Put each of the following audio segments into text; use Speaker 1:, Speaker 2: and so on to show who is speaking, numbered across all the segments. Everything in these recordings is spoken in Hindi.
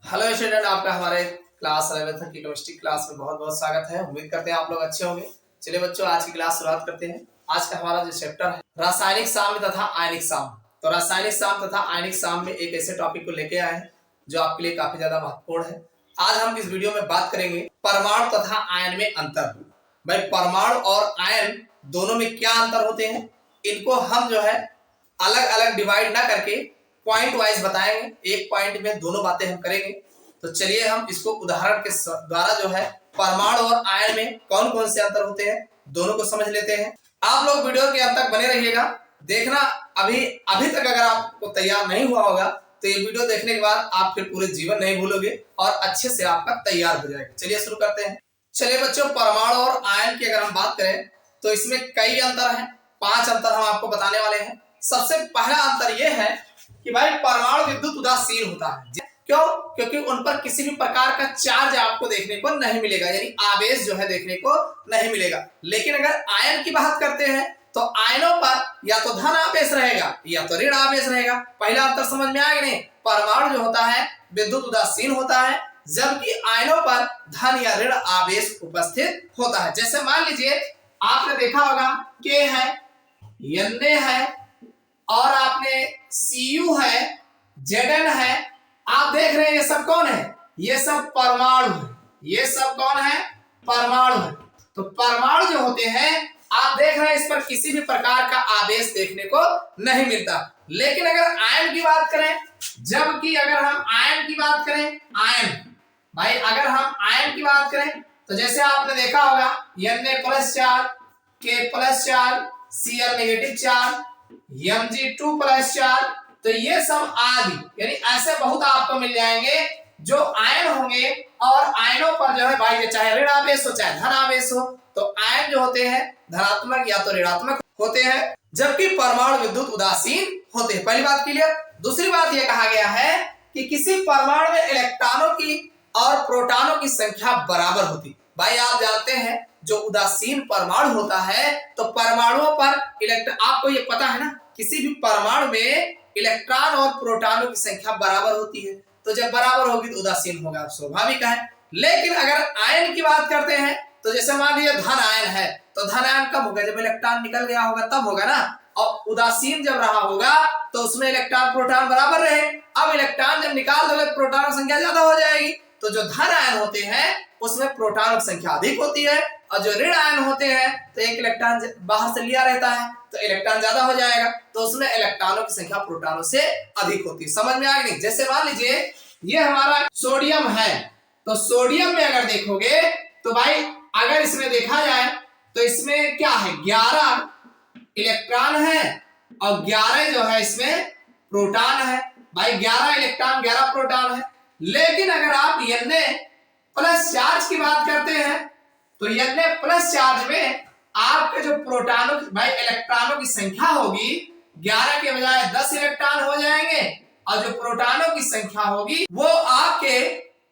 Speaker 1: हेलो स्टूडेंट, आपका हमारे क्लास 11th की केमिस्ट्री क्लास में बहुत बहुत स्वागत है। उम्मीद करते हैं आप लोग अच्छे होंगे। चलिए बच्चों, आज की क्लास शुरुआत करते हैं। आज का हमारा जो चैप्टर है रासायनिक साम्य तथा आयनिक साम्य। तो रासायनिक साम्य तथा आयनिक साम्य में एक ऐसे टॉपिक को लेके आए हैं जो आपके लिए काफी ज्यादा महत्वपूर्ण है। आज हम इस वीडियो में बात करेंगे परमाणु तथा आयन में अंतर। भाई, परमाणु और आयन दोनों में क्या अंतर होते हैं, इनको हम जो है अलग अलग डिवाइड ना करके पॉइंट वाइज बताएंगे। एक पॉइंट में दोनों बातें हम करेंगे। तो चलिए हम इसको उदाहरण के द्वारा जो है परमाणु और आयन में कौन कौन से अंतर होते हैं दोनों को समझ लेते हैं। आप लोग वीडियो के अंत तक बने रहिएगा। देखना, अभी तक अगर आपको तैयार नहीं हुआ होगा तो ये वीडियो देखने के बाद आप फिर पूरे जीवन नहीं भूलोगे और अच्छे से आपका तैयार हो जाएगा। चलिए शुरू करते हैं। चलिए बच्चों, परमाणु और आयन की अगर हम बात करें तो इसमें कई अंतर हैं। 5 अंतर हम आपको बताने वाले हैं। सबसे पहला अंतर यह है कि भाई परमाणु विद्युत उदासीन होता है। क्यों? क्योंकि उन पर किसी भी प्रकार का चार्ज आपको देखने को नहीं मिलेगा, यानी आवेश जो है देखने को नहीं मिलेगा। लेकिन अगर आयन की बात करते हैं तो आयनों पर या तो धन आवेश रहेगा या तो ऋण आवेश रहेगा। पहला अंतर समझ में आ गया नहीं? परमाणु जो होता है विद्युत उदासीन होता है, जबकि आयनों पर धन या ऋण आवेश उपस्थित होता है। जैसे मान लीजिए आपने देखा होगा के है, Na है और आपने Cu है, Zn है। आप देख रहे हैं ये सब कौन है? ये सब परमाणु है। ये सब कौन है? परमाणु है। तो परमाणु जो होते हैं आप देख रहे हैं इस पर किसी भी प्रकार का आवेश देखने को नहीं मिलता। लेकिन अगर आयन की बात करें, जबकि अगर हम आयन की बात करें, आयन भाई अगर हम आयन की बात करें तो जैसे आपने देखा होगा Na+ charge, K+ charge, Cl negative charge, Mg2+ charge. तो ये सब आदि यानी ऐसे बहुत आपको मिल जाएंगे जो आयन होंगे और आयनों पर जो है भाई चाहे ऋण आवेश हो चाहे धन आवेश हो, तो आयन जो होते हैं धनात्मक या तो ऋणात्मक होते हैं, जबकि परमाणु विद्युत उदासीन होते हैं। पहली बात क्लियर। दूसरी बात यह कहा गया है कि किसी परमाणु में इलेक्ट्रॉनों की और प्रोटॉनों की संख्या बराबर होती। भाई आप जानते हैं जो उदासीन परमाणु होता है तो परमाणुओं पर आपको ये पता है ना, किसी भी परमाणु में इलेक्ट्रॉन और प्रोटॉनों की संख्या बराबर होती है। तो जब बराबर होगी तो उदासीन होगा, स्वाभाविक है। लेकिन अगर आयन की बात करते हैं तो जैसे मान लीजिए धन आयन है तो धन आयन कब होगा? जब इलेक्ट्रॉन निकल गया होगा तब होगा ना। और उदासीन जब रहा होगा तो उसमें इलेक्ट्रॉन प्रोटॉन बराबर रहे। अब इलेक्ट्रॉन जब निकाल दोगे प्रोटॉन की संख्या ज्यादा हो जाएगी। तो जो धन आयन होते हैं उसमें प्रोटॉन की संख्या अधिक होती है और जो ऋण आयन होते हैं तो एक इलेक्ट्रॉन बाहर से लिया रहता है तो इलेक्ट्रॉन ज्यादा हो जाएगा, तो उसमें इलेक्ट्रॉनों की संख्या प्रोटॉनों से अधिक होती है। समझ में आ गई? जैसे मान लीजिए ये हमारा सोडियम है, तो सोडियम में अगर देखोगे तो भाई अगर इसमें देखा जाए तो इसमें क्या है? 11 इलेक्ट्रॉन है और 11 जो है इसमें प्रोटॉन है। भाई 11 इलेक्ट्रॉन 11 प्रोटॉन है। लेकिन अगर आप Na+ चार्ज की बात करते हैं तो Na+ चार्ज में आपके जो प्रोटॉनों भाई इलेक्ट्रॉनों की संख्या होगी 11 के बजाय 10 इलेक्ट्रॉन हो जाएंगे और जो प्रोटॉनों की संख्या होगी वो आपके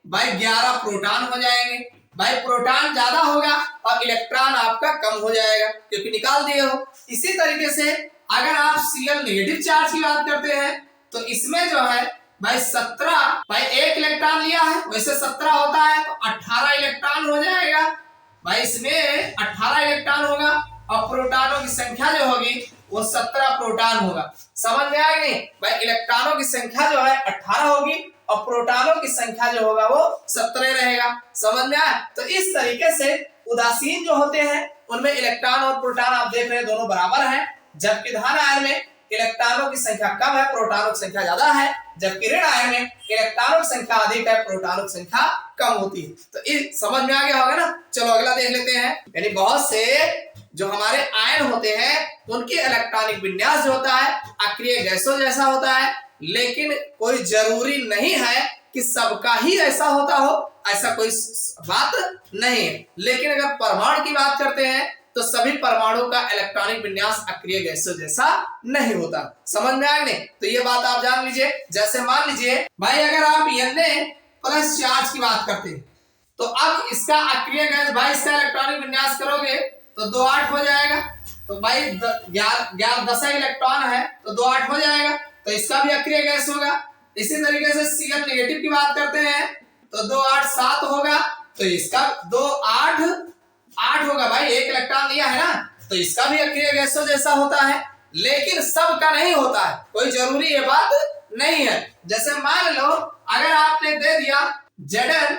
Speaker 1: भाई 11 प्रोटॉन हो जाएंगे। भाई प्रोटॉन ज्यादा होगा और इलेक्ट्रॉन आपका कम हो जाएगा क्योंकि निकाल दिए हो। इसी तरीके से अगर आप Cl नेगेटिव चार्ज की बात करते हैं तो इसमें जो है भाई 17 भाई 1 इलेक्ट्रॉन लिया है, वैसे 17 होता है तो 18 इलेक्ट्रॉन हो जाएगा। भाई इसमें 18 इलेक्ट्रॉन होगा और प्रोटॉनों की संख्या जो होगी वो 17 प्रोटॉन होगा। समझ में आया नहीं? भाई इलेक्ट्रॉनों की संख्या जो है 18 होगी और प्रोटॉनों की संख्या जो होगा वो 17 रहेगा। समझ में आया? तो इस तरीके से उदासीन जो होते हैं उनमें इलेक्ट्रॉन और प्रोटॉन आप देख रहे हैं दोनों बराबर हैं, जबकि धन आयन में इलेक्ट्रॉनों की संख्या कम है, प्रोटॉनों की संख्या ज्यादा है, जबकि ऋण आयन में इलेक्ट्रॉनों की संख्या अधिक है, प्रोटॉनों की संख्या कम होती है। तो इस समझ में आ गया होगा ना। चलो अगला देख लेते हैं। यानी बहुत से जो हमारे आयन होते हैं उनके इलेक्ट्रॉनिक विन्यास जो होता है अक्रिय गैसों जैसा होता है, लेकिन कोई जरूरी नहीं है कि सबका ही ऐसा होता हो, ऐसा कोई बात नहीं है। लेकिन अगर परमाणु की बात करते हैं तो सभी परमाणु का इलेक्ट्रॉनिक विन्यास अक्रिय गैसों जैसा नहीं होता। समझ में आ गई? तो ये बात आप जान लीजिए। जैसे मान लीजिए भाई अगर आप Na+ चार्ज की बात करते हैं तो अब इसका अक्रिय गैस भाई इसका इलेक्ट्रॉनिक विन्यास करोगे तो 2 8 हो जाएगा। तो भाई 11 10 इलेक्ट्रॉन है तो 2 8 हो जाएगा, तो इसका भी अक्रिय गैस होगा। इसी तरीके से Cl नेगेटिव की बात करते हैं तो 2 8 7 होगा, तो इसका 2 8 8 होगा भाई, एक इलेक्ट्रॉन दिया है ना, तो इसका भी अक्रिय गैसों जैसा होता है, लेकिन सबका नहीं होता है, कोई जरूरी ये बात नहीं है। जैसे मान लो अगर आपने दे दिया Zn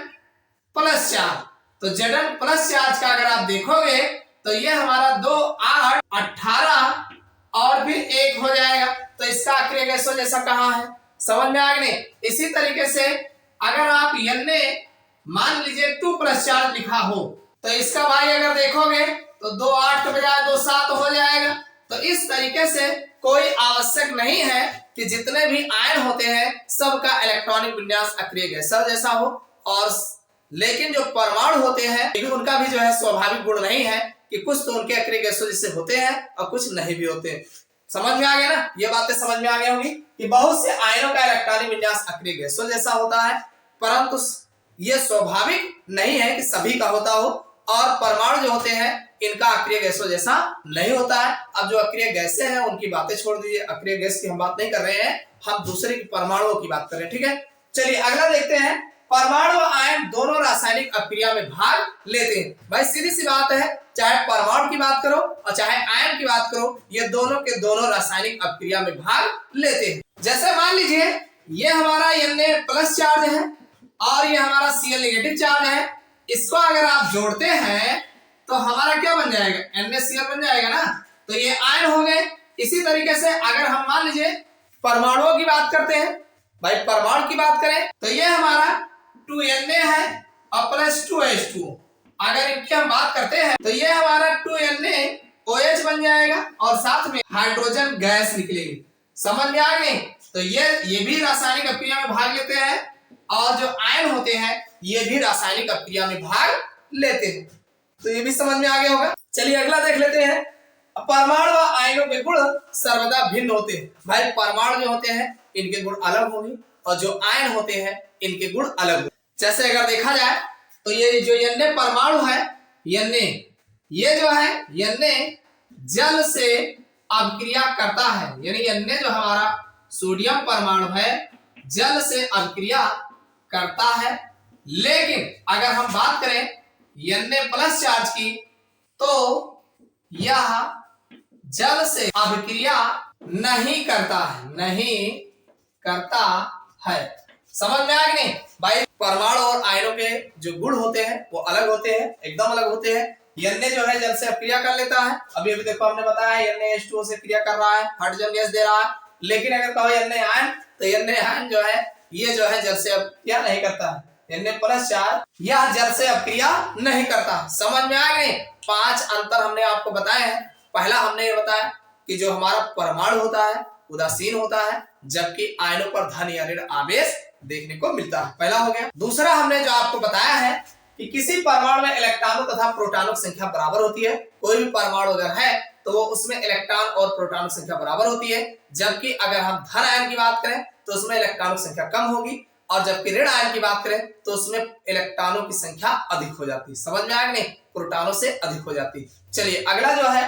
Speaker 1: प्लस चार्ज, तो Zn प्लस चार्ज का अगर आप देखोगे तो ये हमारा 2 8 18 और फिर 1 हो जाएगा, तो इसका अक्रिय गैसों जैसा कहाँ है, समझ में आ गया नहीं। इसी तरीके से अगर आप Na मान लीजिए 2 प्लस चार्ज लिखा हो, तो इसका भाई अगर देखोगे तो 2 8 के बजाय 2 7 हो जाएगा। तो इस तरीके से कोई आवश्यक नहीं है कि जितने भी आयन होते हैं सबका इलेक्ट्रॉनिक विन्यास अक्रिय गैसों जैसा हो, और लेकिन जो परमाणु होते हैं लेकिन उनका भी जो है स्वाभाविक गुण नहीं है कि कुछ तो उनके अक्रिय गैसों जैसे होते हैं और कुछ नहीं भी होते। समझ में आ गया ना, ये बातें समझ में आ गई होंगी कि बहुत से आयनों का इलेक्ट्रॉनिक विन्यास अक्रिय गैसों जैसा होता है, परंतु ये स्वाभाविक नहीं है कि सभी का होता हो, और परमाणु जो होते हैं इनका अक्रिय गैसों जैसा नहीं होता है। अब जो अक्रिय गैसें हैं उनकी बातें छोड़ दीजिए, अक्रिय गैस की हम बात नहीं कर रहे हैं, हम दूसरे परमाणुओं की बात कर रहे हैं, ठीक है। चलिए अगला देखते हैं, परमाणु और आयन दोनों रासायनिक अक्रिया में भाग लेते हैं। भाई सीधी सी बात है, चाहे परमाणु की बात करो और चाहे आयन की बात करो, ये दोनों के दोनों रासायनिक अक्रिया में भाग लेते हैं। जैसे मान लीजिए ये हमारा Na प्लस चार्ज है और ये हमारा Cl नेगेटिव चार्ज है, इसको अगर आप जोड़ते हैं तो हमारा क्या बन जाएगा, NaCl बन जाएगा ना, तो ये आयन हो गए। इसी तरीके से अगर हम मान लीजिए परमाणुओं की बात करते हैं, भाई परमाणु की बात करें तो ये हमारा 2Na है और प्लस 2H2, अगर इनकी हम बात करते हैं तो ये हमारा 2NaOH बन जाएगा और साथ में हाइड्रोजन गैस निकलेगी। समझ में आ गई, तो ये भी रासायनिक अक्रिया में भाग लेते हैं, और जो आयन होते हैं ये भी रासायनिक अक्रिया में भाग लेते हैं, तो ये भी समझ में आ गया होगा। चलिए अगला देख लेते हैं, परमाणु व आयनों के गुण सर्वदा भिन्न होते हैं। भाई परमाणु जो होते हैं इनके गुण अलग होंगे और जो आयन होते हैं इनके गुण अलग होंगे। जैसे अगर देखा जाए तो ये जो Na परमाणु है, Na ये जो है Na जल से अभिक्रिया करता है, यानी Na जो हमारा सोडियम परमाणु है जल से अभिक्रिया करता है, लेकिन अगर हम बात करें Na प्लस चार्ज की तो यह जल से अभिक्रिया नहीं करता है, समझ में आ गया नहीं। भाई परमाणु और आयनों के जो गुण होते हैं वो अलग होते हैं, एकदम अलग होते हैं। Na जो है जल से अभिक्रिया कर लेता है, अभी देखो हमने बताया NaH2O से क्रिया कर रहा है, हाइड्रोजन गैस दे रहा है, लेकिन अगर कहो Na आयन तो Na आयन जो है ये जो है जल से अभिक्रिया नहीं करता है। Na प्लस चार्ज यह जल से अभिक्रिया नहीं करता। समझ में आ गए, 5 अंतर हमने आपको बताए हैं। पहला हमने ये बताया कि जो हमारा परमाणु होता है उदासीन होता है, जबकि आयनों पर धन या ऋण आवेश देखने को मिलता है, पहला हो गया। दूसरा हमने जो आपको बताया है कि किसी परमाणु में इलेक्ट्रॉनों तथा प्रोटॉनों की संख्या बराबर होती है। कोई भी परमाणु अगर है तो वो उसमें इलेक्ट्रॉन और प्रोटॉन की संख्या बराबर होती है, जबकि अगर हम धन आयन की बात करें तो उसमें इलेक्ट्रॉनों की संख्या कम होगी, और जबकि ऋण आयन की बात करें तो उसमें इलेक्ट्रॉनों की संख्या अधिक हो जाती है। समझ में आया नहीं, प्रोटॉनों से अधिक हो जाती है। चलिए अगला जो है,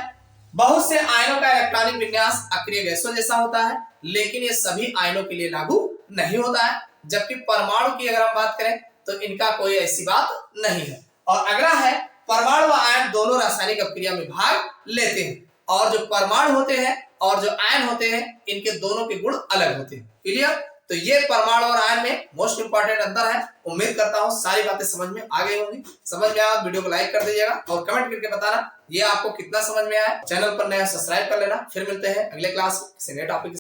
Speaker 1: बहुत से आयनों का इलेक्ट्रॉनिक विन्यास अक्रिय गैसों जैसा होता है, लेकिन ये सभी आयनों के लिए लागू नहीं होता है, जबकि परमाणु की अगर हम बात करें तो इनका कोई ऐसी बात नहीं है। और अगला है, परमाणु व आयन दोनों रासायनिक अभिक्रिया में भाग लेते हैं, और जो परमाणु होते हैं और जो आयन होते हैं इनके दोनों के गुण अलग होते हैं। क्लियर, तो ये परमाणु और आयन में मोस्ट इंपॉर्टेंट अंतर है। उम्मीद करता हूँ सारी बातें समझ में आ गई होंगी। समझ में आया वीडियो को लाइक कर दीजिएगा और कमेंट करके बताना ये आपको कितना समझ में आया। चैनल पर नया सब्सक्राइब कर लेना। फिर मिलते हैं अगले क्लास से नए टॉपिक।